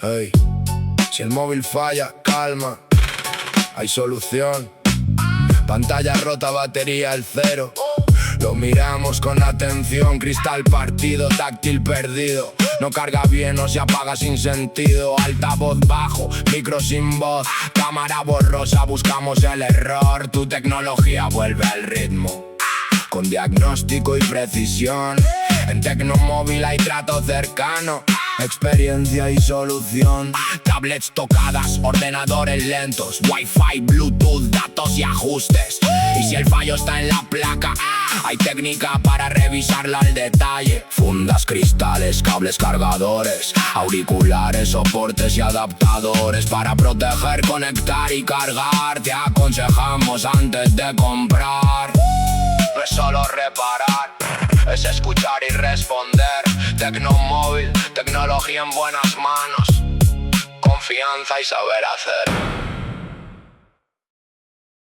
Hey, si el móvil falla, calma, hay solución. Pantalla rota, batería al cero. Lo miramos con atención, cristal partido, táctil perdido. No carga bien o se apaga sin sentido. Altavoz bajo, micro sin voz, cámara borrosa, buscamos el error. Tu tecnología vuelve al ritmo, con diagnóstico y precisión. En TECNO-MOVIL hay trato cercano, experiencia y solución. Tablets tocadas, ordenadores lentos, wifi, bluetooth, datos y ajustes. Y si el fallo está en la placa, hay técnica para revisarla al detalle. Fundas, cristales, cables, cargadores, auriculares, soportes y adaptadores. Para proteger, conectar y cargar, te aconsejamos antes de comprar. No es solo reparar, es escuchar y responder. Tecno-MOVIL, tecnología en buenas manos, confianza y saber hacer.